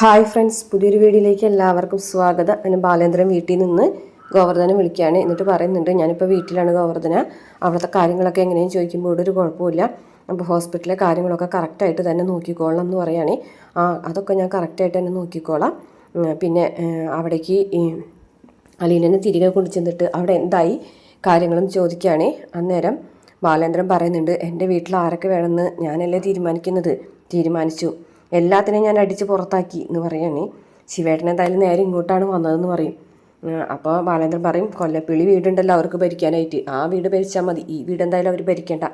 Hi friends, പുതിയൊരു വീഡിയോയിലേക്ക് എല്ലാവർക്കും സ്വാഗതം. അങ്ങനെ ബാലേന്ദ്രൻ വീട്ടിൽ നിന്ന് ഗോവർദ്ധനെ വിളിക്കുകയാണ്. എന്നിട്ട് പറയുന്നുണ്ട്, ഞാനിപ്പോൾ വീട്ടിലാണ് ഗോവർദ്ധന, അവിടുത്തെ കാര്യങ്ങളൊക്കെ എങ്ങനെയും ചോദിക്കുമ്പോൾ ഇവിടെ ഒരു കുഴപ്പമില്ല, അപ്പോൾ ഹോസ്പിറ്റലിലെ കാര്യങ്ങളൊക്കെ കറക്റ്റായിട്ട് തന്നെ നോക്കിക്കോളാം എന്ന് പറയുകയാണ്. അതൊക്കെ ഞാൻ കറക്റ്റായിട്ട് തന്നെ നോക്കിക്കോളാം. പിന്നെ അവിടേക്ക് അലീനനെ തിരികെ കൊണ്ടു ചെന്നിട്ട് അവിടെ എന്തായി കാര്യങ്ങളും ചോദിക്കുകയാണ്. അന്നേരം ബാലേന്ദ്രൻ പറയുന്നുണ്ട്, എൻ്റെ വീട്ടിൽ ആരൊക്കെ വേണമെന്ന് ഞാനല്ലേ തീരുമാനിച്ചു, എല്ലാത്തിനെയും ഞാൻ അടിച്ച് പുറത്താക്കി എന്ന് പറയുകയാണ്. ശിവേട്ടൻ എന്തായാലും നേരെ ഇങ്ങോട്ടാണ് വന്നതെന്ന് പറയും. അപ്പോൾ ബാലേന്ദ്രൻ പറയും, കൊല്ലപ്പിള്ളി വീടുണ്ടല്ലോ അവർക്ക് ഭരിക്കാനായിട്ട്, ആ വീട് ഭരിച്ചാൽ മതി, ഈ വീട് എന്തായാലും അവർ ഭരിക്കേണ്ട.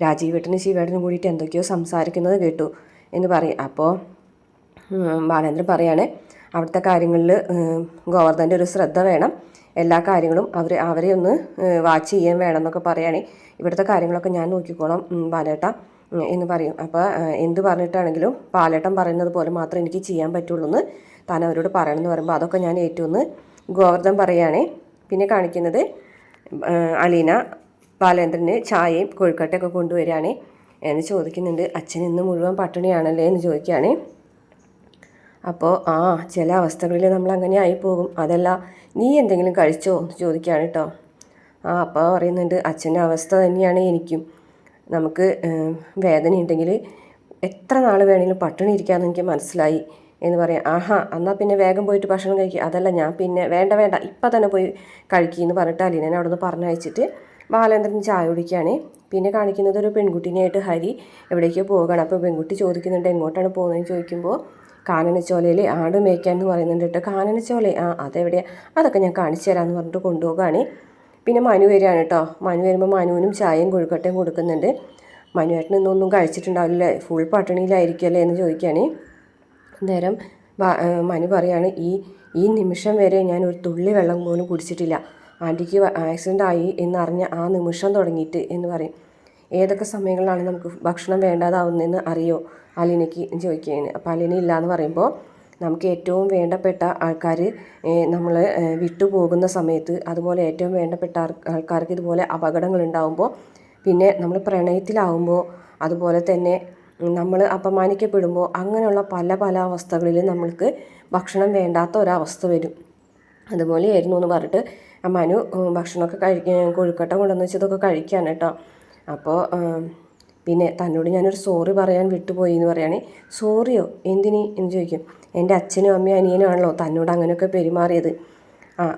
രാജീവേട്ടനും ശിവേട്ടനും കൂടിയിട്ട് എന്തൊക്കെയോ സംസാരിക്കുന്നത് കേട്ടു എന്ന് പറയും. അപ്പോൾ ബാലേന്ദ്രൻ പറയാണ്, അവിടുത്തെ കാര്യങ്ങളിൽ ഗോവർദ്ധൻ്റെ ഒരു ശ്രദ്ധ വേണം, എല്ലാ കാര്യങ്ങളും അവരെ ഒന്ന് വാച്ച് ചെയ്യാൻ വേണം എന്നൊക്കെ പറയുകയാണ്. ഇവിടുത്തെ കാര്യങ്ങളൊക്കെ ഞാൻ നോക്കിക്കോളാം ബാലേട്ട എന്ന് പറയും. അപ്പോൾ എന്ത് പറഞ്ഞിട്ടാണെങ്കിലും പാലേട്ടൻ പറയുന്നത് പോലെ മാത്രമേ എനിക്ക് ചെയ്യാൻ പറ്റുള്ളൂ എന്ന് താൻ അവരോട് പറയണമെന്ന് പറയുമ്പോൾ അതൊക്കെ ഞാൻ ഏറ്റവും ഗോവർദ്ധൻ പറയുകയാണ്. പിന്നെ കാണിക്കുന്നത് അലീന ബാലേന്ദ്രന് ചായയും കൊഴുക്കട്ടയൊക്കെ കൊണ്ടുവരികയാണ്. എന്ന് ചോദിക്കുന്നുണ്ട്, അച്ഛൻ ഇന്ന് മുഴുവൻ പട്ടിണിയാണല്ലേ എന്ന് ചോദിക്കുകയാണ്. അപ്പോൾ ചില അവസ്ഥകളിൽ നമ്മൾ അങ്ങനെ ആയിപ്പോകും, അതല്ല നീ എന്തെങ്കിലും കഴിച്ചോ എന്ന് ചോദിക്കുകയാണ് കേട്ടോ. അപ്പോൾ പറയുന്നുണ്ട്, അച്ഛൻ്റെ അവസ്ഥ തന്നെയാണ് എനിക്കും, നമുക്ക് വേദനയുണ്ടെങ്കിൽ എത്ര നാൾ വേണമെങ്കിലും പട്ടിണി ഇരിക്കാമെന്ന് എനിക്ക് മനസ്സിലായി എന്ന് പറയാം. എന്നാൽ പിന്നെ വേഗം പോയിട്ട് ഭക്ഷണം കഴിക്കുക, അതല്ല ഞാൻ പിന്നെ വേണ്ട ഇപ്പം തന്നെ പോയി കഴിക്കുക എന്ന് പറഞ്ഞിട്ട് അലീനനെ അവിടെ നിന്ന് പറഞ്ഞയച്ചിട്ട് ബാലേന്ദ്രൻ ചായ കുടിക്കുകയാണ്. പിന്നെ കാണിക്കുന്നത് ഒരു പെൺകുട്ടീനെയായിട്ട് ഹരി എവിടേക്കോ പോവുകയാണ്. അപ്പോൾ പെൺകുട്ടി ചോദിക്കുന്നുണ്ട്, എങ്ങോട്ടാണ് പോകുന്നതെന്ന് ചോദിക്കുമ്പോൾ കാനനച്ചോലയിൽ ആട് മേയ്ക്കാൻ എന്ന് പറയുന്നുണ്ട് കേട്ടോ. കാനനച്ചോല അതെവിടെയാണ്, അതൊക്കെ ഞാൻ കാണിച്ചു തരാമെന്ന് പറഞ്ഞിട്ട് കൊണ്ടുപോവുകയാണ്. പിന്നെ മനു വരികയാണ് കേട്ടോ. മനു വരുമ്പോൾ മനുവിനും ചായയും കൊഴുക്കട്ടയും കൊടുക്കുന്നുണ്ട്. മനുവേട്ടൻ ഇന്നൊന്നും കഴിച്ചിട്ടുണ്ടാവില്ല, ഫുൾ പട്ടിണിയിലായിരിക്കുമല്ലേ എന്ന് ചോദിക്കുകയാണ്. നേരം മനു പറയാണ്, ഈ നിമിഷം വരെ ഞാൻ ഒരു തുള്ളി വെള്ളം പോലും കുടിച്ചിട്ടില്ല, ആൻറ്റിക്ക് ആക്സിഡൻ്റ് ആയി എന്നറിഞ്ഞ ആ നിമിഷം തുടങ്ങിയിട്ട് എന്ന് പറയും. ഏതൊക്കെ സമയങ്ങളിലാണ് നമുക്ക് ഭക്ഷണം വേണ്ടാതാവുന്നതെന്ന് അറിയോ അലീനയ്ക്ക് ചോദിക്കുകയാണ്. അപ്പോൾ അലീന ഇല്ല എന്ന് പറയുമ്പോൾ, നമുക്ക് ഏറ്റവും വേണ്ടപ്പെട്ട ആൾക്കാർ നമ്മൾ വിട്ടുപോകുന്ന സമയത്ത്, അതുപോലെ ഏറ്റവും വേണ്ടപ്പെട്ട ആൾക്കാർക്ക് ഇതുപോലെ അപകടങ്ങൾ ഉണ്ടാകുമ്പോൾ, പിന്നെ നമ്മൾ പ്രണയത്തിലാവുമ്പോൾ, അതുപോലെ തന്നെ നമ്മൾ അപമാനിക്കപ്പെടുമ്പോൾ, അങ്ങനെയുള്ള പല പല അവസ്ഥകളിൽ നമ്മൾക്ക് ഭക്ഷണം വേണ്ടാത്ത ഒരവസ്ഥ വരും. അതുപോലെയായിരുന്നു എന്ന് പറഞ്ഞിട്ട് മനു ഭക്ഷണമൊക്കെ കൊഴുക്കട്ട കൊണ്ടുവന്ന് വെച്ചതൊക്കെ കഴിക്കുകയാണ് കേട്ടോ. അപ്പോൾ പിന്നെ തന്നോട് ഞാനൊരു സോറി പറയാൻ വിട്ടുപോയി എന്ന് പറയുകയാണ്. സോറിയോ എന്തിന് എന്ന് ചോദിക്കും. എൻ്റെ അച്ഛനും അമ്മയും അനിയനാണല്ലോ തന്നോട് അങ്ങനെയൊക്കെ പെരുമാറിയത്.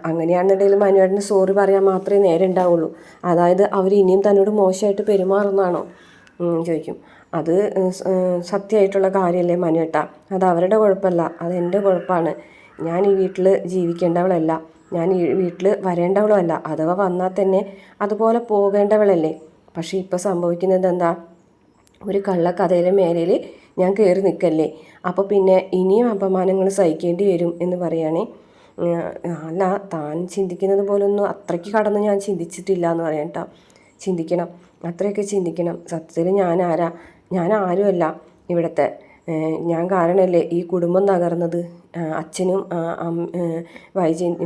അങ്ങനെയാണെന്നുണ്ടെങ്കിൽ മനുവേട്ടന് സോറി പറയാൻ മാത്രമേ നേരെ ഉണ്ടാവുള്ളൂ, അതായത് അവർ ഇനിയും തന്നോട് മോശമായിട്ട് പെരുമാറുന്നതാണോ ചോദിക്കും. അത് സത്യമായിട്ടുള്ള കാര്യമല്ലേ മനുവേട്ട, അത് അവരുടെ കുഴപ്പമല്ല, അതെൻ്റെ കുഴപ്പമാണ്. ഞാൻ ഈ വീട്ടിൽ ജീവിക്കേണ്ടവളല്ല, ഞാൻ ഈ വീട്ടിൽ വരേണ്ടവളുമല്ല, അഥവാ വന്നാൽ തന്നെ അതുപോലെ പോകേണ്ടവളല്ലേ. പക്ഷേ ഇപ്പോൾ സംഭവിക്കുന്നത് എന്താ, ഒരു കള്ളക്കഥയിലെ മേലയിൽ ഞാൻ കയറി നിൽക്കല്ലേ, അപ്പോൾ പിന്നെ ഇനിയും അപമാനങ്ങൾ സഹിക്കേണ്ടി വരും എന്ന് പറയുകയാണേ. അല്ല, താൻ ചിന്തിക്കുന്നത് പോലൊന്നും അത്രയ്ക്ക് കടന്ന് ഞാൻ ചിന്തിച്ചിട്ടില്ല എന്ന് പറയാം കേട്ടോ. ചിന്തിക്കണം, അത്രയൊക്കെ ചിന്തിക്കണം. സത്യത്തിൽ ഞാൻ ആരുമല്ല ഇവിടുത്തെ, ഞാൻ കാരണമല്ലേ ഈ കുടുംബം തകർന്നത്. അച്ഛനും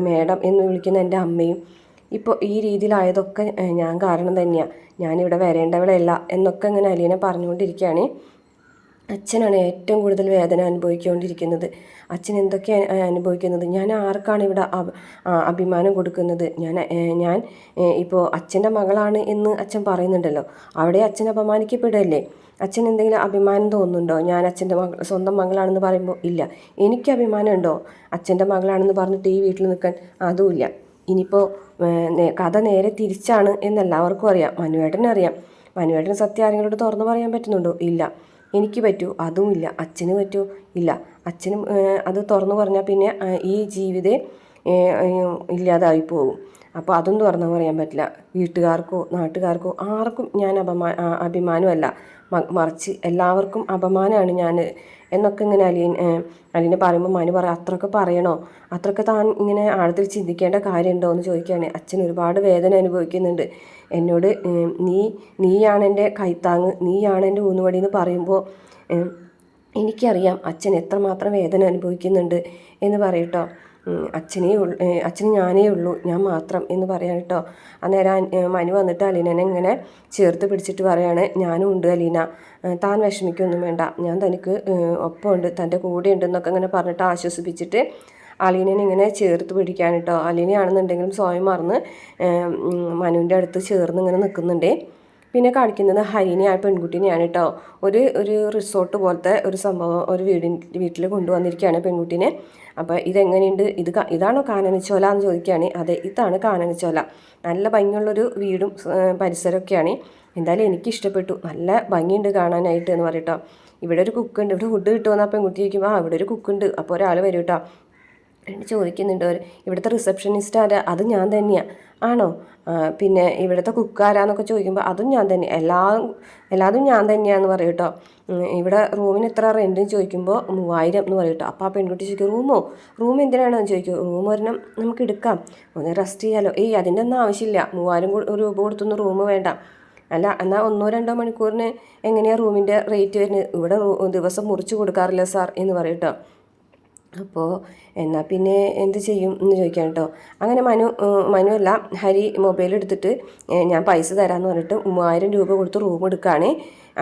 മേഡം എന്ന് വിളിക്കുന്ന എൻ്റെ അമ്മയും ഇപ്പോൾ ഈ രീതിയിലായതൊക്കെ ഞാൻ കാരണം തന്നെയാണ്, ഞാനിവിടെ വരേണ്ടവളല്ല എന്നൊക്കെ ഇങ്ങനെ അലീന പറഞ്ഞുകൊണ്ടിരിക്കുകയാണ്. അച്ഛനാണ് ഏറ്റവും കൂടുതൽ വേദന അനുഭവിച്ചുകൊണ്ടിരിക്കുന്നത്. അച്ഛൻ എന്തൊക്കെയാണ് അനുഭവിക്കുന്നത്, ഞാൻ ആർക്കാണ് ഇവിടെ അഭിമാനം കൊടുക്കുന്നത്. ഞാൻ ഇപ്പോൾ അച്ഛൻ്റെ മകളാണ് എന്ന് അച്ഛൻ പറയുന്നുണ്ടല്ലോ, അവിടെ അച്ഛൻ അപമാനിക്കപ്പെടുകയല്ലേ. അച്ഛൻ എന്തെങ്കിലും അഭിമാനം തോന്നുന്നുണ്ടോ ഞാൻ അച്ഛൻ്റെ സ്വന്തം മകളാണെന്ന് പറയുമ്പോൾ? ഇല്ല. എനിക്ക് അഭിമാനം ഉണ്ടോ അച്ഛൻ്റെ മകളാണെന്ന് പറഞ്ഞിട്ട് ഈ വീട്ടിൽ നിൽക്കാൻ? അതുമില്ല. ഇനിയിപ്പോൾ കഥ നേരെ തിരിച്ചാണ് എന്നെല്ലാവർക്കും അറിയാം, മനുവേട്ടനറിയാം. മനുവേട്ടന് സത്യം ആരെങ്കിലോട്ട് തുറന്നു പറയാൻ പറ്റുന്നുണ്ടോ? ഇല്ല. എനിക്ക് പറ്റൂ? അതുമില്ല. അച്ഛന് പറ്റൂ? ഇല്ല. അച്ഛനും അത് തുറന്നു പറഞ്ഞാൽ പിന്നെ ഈ ജീവിതം ഇല്ലാതായി പോകും. അപ്പോൾ അതും തുറന്നു പറയാൻ പറ്റില്ല. വീട്ടുകാർക്കോ നാട്ടുകാർക്കോ ആർക്കും ഞാൻ അഭിമാനമല്ല, മറിച്ച് എല്ലാവർക്കും അപമാനമാണ് ഞാൻ എന്നൊക്കെ ഇങ്ങനെ അലീന പറയുമ്പോൾ മനു പറയും, അത്രയൊക്കെ പറയണോ, അത്രയൊക്കെ താൻ ഇങ്ങനെ ആഴത്തിൽ ചിന്തിക്കേണ്ട കാര്യമുണ്ടോ എന്ന് ചോദിക്കുകയാണ്. അച്ഛൻ ഒരുപാട് വേദന അനുഭവിക്കുന്നുണ്ട്, എന്നോട് നീയാണ് എൻ്റെ കൈത്താങ്ങ്, നീയാണ് എൻ്റെ ഊന്നുവടി എന്ന് പറയുമ്പോൾ എനിക്കറിയാം അച്ഛൻ എത്രമാത്രം വേദന അനുഭവിക്കുന്നുണ്ട് എന്ന് പറയട്ടോ. അച്ഛന് ഞാനേ ഉള്ളൂ, ഞാൻ മാത്രം എന്ന് പറയാൻ കേട്ടോ. അന്നേരം മനു വന്നിട്ട് അലീനനെ ഇങ്ങനെ ചേർത്ത് പിടിച്ചിട്ട് പറയാണ്, ഞാനും ഉണ്ട് അലീന, താൻ വിഷമിക്കൊന്നും വേണ്ട, ഞാൻ തനിക്ക് ഒപ്പമുണ്ട്, തൻ്റെ കൂടെ ഉണ്ടെന്നൊക്കെ ഇങ്ങനെ പറഞ്ഞിട്ട് ആശ്വസിപ്പിച്ചിട്ട് അലീനനെ ഇങ്ങനെ ചേർത്ത് പിടിക്കാൻ കേട്ടോ. അലീനയാണെന്നുണ്ടെങ്കിലും സ്വയം മറന്ന് മനുവിൻ്റെ അടുത്ത് ചേർന്ന് ഇങ്ങനെ നിൽക്കുന്നുണ്ടേ. പിന്നെ കാണിക്കുന്നത് ഹരിനെ ആ പെൺകുട്ടീനെയാണ് കേട്ടോ. ഒരു റിസോർട്ട് പോലത്തെ ഒരു സംഭവം ഒരു വീട്ടിൽ കൊണ്ടുവന്നിരിക്കുകയാണ് പെൺകുട്ടീനെ. അപ്പോൾ ഇതെങ്ങനെയുണ്ട്, ഇതാണോ കാനനച്ചോല എന്ന് ചോദിക്കുകയാണ്. അതെ, ഇതാണ് കാനനച്ചോല. നല്ല ഭംഗിയുള്ളൊരു വീടും പരിസരമൊക്കെയാണ്. എന്തായാലും എനിക്കിഷ്ടപ്പെട്ടു, നല്ല ഭംഗിയുണ്ട് കാണാനായിട്ട് എന്ന് പറയട്ടോ. ഇവിടെ ഒരു കുക്കുണ്ട്, ഇവിടെ ഫുഡ് കിട്ടുമെന്ന് ആ പെൺകുട്ടി ചോദിക്കുമ്പോൾ ഇവിടെ ഒരു കുക്കുണ്ട്. അപ്പോൾ ഒരാൾ വരും കേട്ടോ, എന്ന് ചോദിക്കുന്നുണ്ട്. ഇവിടുത്തെ റിസപ്ഷനിസ്റ്റ് ആരാ? അത് ഞാൻ തന്നെയാണ്. ആണോ? പിന്നെ ഇവിടുത്തെ കുക്കാരാന്നൊക്കെ ചോദിക്കുമ്പോൾ അതും ഞാൻ തന്നെ, എല്ലാതും ഞാൻ തന്നെയാണെന്ന് പറയും കേട്ടോ. ഇവിടെ റൂമിന് എത്ര റെൻറ്റ് ചോദിക്കുമ്പോൾ 3000 എന്ന് പറയും കേട്ടോ. അപ്പോൾ ആ പെൺകുട്ടി ചോദിക്കും, റൂം എന്തിനാണെന്ന് ചോദിക്കും. റൂം ഒരെണ്ണം നമുക്ക് എടുക്കാം, ഒന്ന് റെസ്റ്റ് ചെയ്യാമല്ലോ. അതിൻ്റെ ഒന്നും ആവശ്യമില്ല, 3000 രൂപ കൊടുത്തൊന്നും റൂം വേണ്ട. അല്ല, എന്നാൽ 1-2 മണിക്കൂറിന് എങ്ങനെയാണ് റൂമിൻ്റെ റേറ്റ് വരുന്നത്? ഇവിടെ ദിവസം മുറിച്ച് കൊടുക്കാറില്ല സാർ എന്ന് പറയും കേട്ടോ. അപ്പോൾ എന്നാൽ പിന്നെ എന്ത് ചെയ്യും എന്ന് ചോദിക്കാം കേട്ടോ. അങ്ങനെ മനുവല്ല ഹരി മൊബൈൽ എടുത്തിട്ട് ഞാൻ പൈസ തരാമെന്ന് പറഞ്ഞിട്ട് 3000 രൂപ കൊടുത്ത് റൂം എടുക്കുകയാണ്.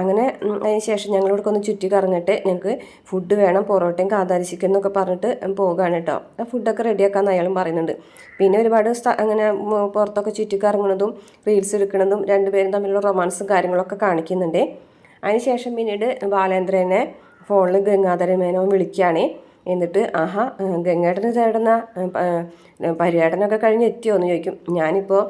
അങ്ങനെ അതിന് ശേഷം ഞങ്ങളിവിടെ ഒന്ന് ചുറ്റി കറങ്ങിട്ട് ഞങ്ങൾക്ക് ഫുഡ് വേണം, പൊറോട്ടയും കാന്താരി ചിക്കൻ എന്നൊക്കെ പറഞ്ഞിട്ട് പോകുകയാണ് കേട്ടോ. ആ ഫുഡൊക്കെ റെഡിയാക്കാമെന്ന് അയാളും പറയുന്നുണ്ട്. പിന്നെ ഒരുപാട് അങ്ങനെ പുറത്തൊക്കെ ചുറ്റി കറങ്ങുന്നതും റീൽസ് എടുക്കുന്നതും രണ്ടുപേരും തമ്മിലുള്ള റൊമാൻസും കാര്യങ്ങളൊക്കെ കാണിക്കുന്നുണ്ട്. അതിന് ശേഷം പിന്നീട് ബാലേന്ദ്രനെ ഫോണിൽ ഗംഗാധരൻ മേനോൻ വിളിക്കുകയാണ്. എന്നിട്ട് ഗംഗേട്ടന് തേടുന്ന പര്യടനമൊക്കെ കഴിഞ്ഞ് എത്തിയോ എന്ന് ചോദിക്കും. ഞാനിപ്പോൾ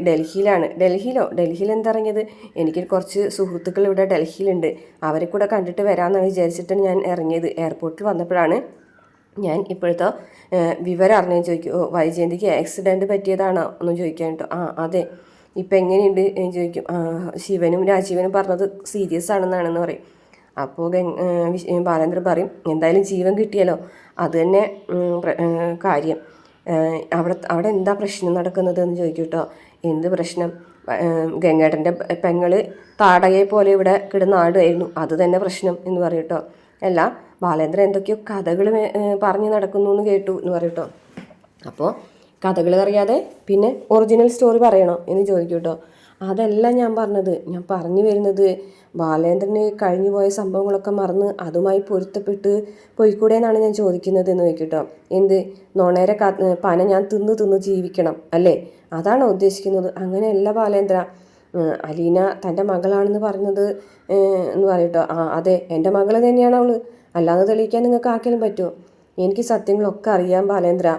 ഡൽഹിയിലാണ്. ഡൽഹിയിൽ എന്തിറങ്ങിയത്? എനിക്ക് കുറച്ച് സുഹൃത്തുക്കൾ ഇവിടെ ഡൽഹിയിലുണ്ട്, അവരെ കൂടെ കണ്ടിട്ട് വരാമെന്നാണ് വിചാരിച്ചിട്ടാണ് ഞാൻ ഇറങ്ങിയത്. എയർപോർട്ടിൽ വന്നപ്പോഴാണ് ഞാൻ ഇപ്പോഴത്തെ വിവരം അറിഞ്ഞതെന്ന് ചോദിക്കും. വൈജയന്തിക്ക് ആക്സിഡൻറ്റ് പറ്റിയതാണോ എന്ന് ചോദിക്കാൻ കേട്ടോ. അതെ. ഇപ്പം എങ്ങനെയുണ്ട് എന്ന് ചോദിക്കും. ശിവനും രാജീവനും പറഞ്ഞത് സീരിയസ് ആണെന്നാണെന്ന് പറയും. അപ്പോൾ ബാലേന്ദ്രൻ പറയും, എന്തായാലും ജീവൻ കിട്ടിയല്ലോ, അത് തന്നെ കാര്യം. അവിടെ എന്താ പ്രശ്നം നടക്കുന്നത് എന്ന് ചോദിക്കും കേട്ടോ. എന്ത് പ്രശ്നം? ഗംഗേട്ടൻ്റെ പെങ്ങൾ താടകയെ പോലെ ഇവിടെ കിടന്നാടുമായിരുന്നു, അത് തന്നെ പ്രശ്നം എന്ന് പറയും കേട്ടോ. അല്ല, ബാലേന്ദ്രൻ എന്തൊക്കെയോ കഥകൾ പറഞ്ഞ് നടക്കുന്നു എന്ന് കേട്ടു എന്ന് പറയും കേട്ടോ. അപ്പോൾ കഥകൾ അറിയാതെ പിന്നെ ഒറിജിനൽ സ്റ്റോറി പറയണോ എന്ന് ചോദിക്കും കേട്ടോ. അതല്ല ഞാൻ പറഞ്ഞത്. ഞാൻ പറഞ്ഞു വരുന്നത് ബാലേന്ദ്രന് കഴിഞ്ഞു പോയ സംഭവങ്ങളൊക്കെ മറന്ന് അതുമായി പൊരുത്തപ്പെട്ട് പോയിക്കൂടെ എന്നാണ് ഞാൻ ചോദിക്കുന്നത് എന്ന് ചോദിക്കട്ടോ. എന്ത് നുണേരെ പന ഞാൻ തിന്ന് ജീവിക്കണം അല്ലേ? അതാണോ ഉദ്ദേശിക്കുന്നത്? അങ്ങനെയല്ല ബാലേന്ദ്ര, അലീന തൻ്റെ മകളാണെന്ന് പറഞ്ഞത് എന്ന് പറയട്ടോ. അതെ, എൻ്റെ മകൾ തന്നെയാണ് അവൾ, അല്ലാതെ തെളിയിക്കാൻ നിങ്ങൾക്ക് ആക്കലും പറ്റുമോ? എനിക്ക് സത്യങ്ങളൊക്കെ അറിയാം ബാലേന്ദ്ര.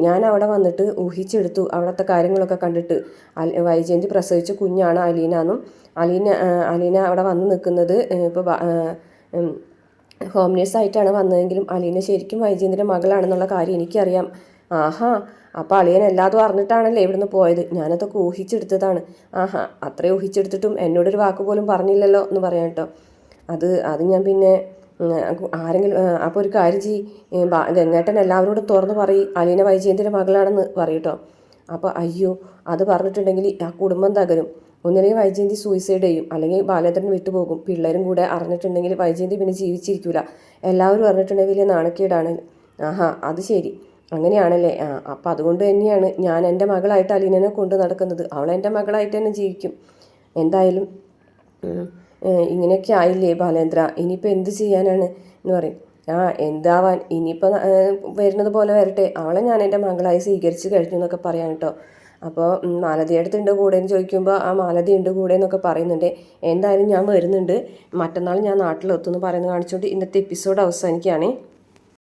ഞാൻ അവിടെ വന്നിട്ട് ഊഹിച്ചെടുത്തു അവിടുത്തെ കാര്യങ്ങളൊക്കെ കണ്ടിട്ട്. വൈജയന്തി പ്രസവിച്ച കുഞ്ഞാണ് അലീന എന്നും അലീന അവിടെ വന്ന് നിൽക്കുന്നത് ഇപ്പോൾ ഹോം നേഴ്സായിട്ടാണ് വന്നതെങ്കിലും അലീന ശരിക്കും വൈജയന്തിൻ്റെ മകളാണെന്നുള്ള കാര്യം എനിക്കറിയാം. അപ്പോൾ അളിയൻ എല്ലാതും അറിഞ്ഞിട്ടാണല്ലേ ഇവിടുന്ന് പോയത്? ഞാനതൊക്കെ ഊഹിച്ചെടുത്തതാണ്. അത്രയും ഊഹിച്ചെടുത്തിട്ടും എന്നോടൊരു വാക്ക് പോലും പറഞ്ഞില്ലല്ലോ എന്ന് പറയാം കേട്ടോ. അത് ഞാൻ പിന്നെ ആരെങ്കിലും അപ്പോൾ ഒരു കാര്യം ഗംഗേട്ടൻ എല്ലാവരോടും തുറന്ന് പറയും അലീന വൈജയന്തിൻ്റെ മകളാണെന്ന് പറയട്ടോ. അപ്പോൾ അയ്യോ, അത് പറഞ്ഞിട്ടുണ്ടെങ്കിൽ ആ കുടുംബം തകരും. ഒന്നില്ലെങ്കിൽ വൈജയന്തി സൂയിസൈഡ് ചെയ്യും, അല്ലെങ്കിൽ ബാലേന്ദ്രൻ വിട്ടുപോകും. പിള്ളേരും കൂടെ അറിഞ്ഞിട്ടുണ്ടെങ്കിൽ വൈജയന്തി പിന്നെ ജീവിച്ചിരിക്കില്ല. എല്ലാവരും അറിഞ്ഞിട്ടുണ്ടെങ്കിൽ വലിയ നാണക്കേടാണ്. അത് ശരി, അങ്ങനെയാണല്ലേ. അപ്പോൾ അതുകൊണ്ട് തന്നെയാണ് ഞാൻ എൻ്റെ മകളായിട്ട് അലീനനെ കൊണ്ട് നടക്കുന്നത്. അവൾ എൻ്റെ മകളായിട്ട് തന്നെ ജീവിക്കും. എന്തായാലും ഇങ്ങനെയൊക്കെ ആയില്ലേ ബാലേന്ദ്ര, ഇനിയിപ്പോൾ എന്ത് ചെയ്യാനാണ് എന്ന് പറയും. എന്താവാൻ, ഇനിയിപ്പോൾ വരുന്നത് പോലെ വരട്ടെ, അവളെ ഞാൻ എൻ്റെ മകളായി സ്വീകരിച്ച് കഴിഞ്ഞു എന്നൊക്കെ പറയാൻ കേട്ടോ. അപ്പോൾ മാലതി അടുത്തുണ്ട് കൂടെ എന്ന് ചോദിക്കുമ്പോൾ മാലതി ഉണ്ട് കൂടെ എന്നൊക്കെ പറയുന്നുണ്ട്. എന്തായാലും ഞാൻ വരുന്നുണ്ട്, മറ്റന്നാൾ ഞാൻ നാട്ടിലെത്തുമെന്ന് പറയുന്നത് കാണിച്ചുകൊണ്ട് ഇന്നത്തെ എപ്പിസോഡ് അവസാനിക്കുകയാണ്.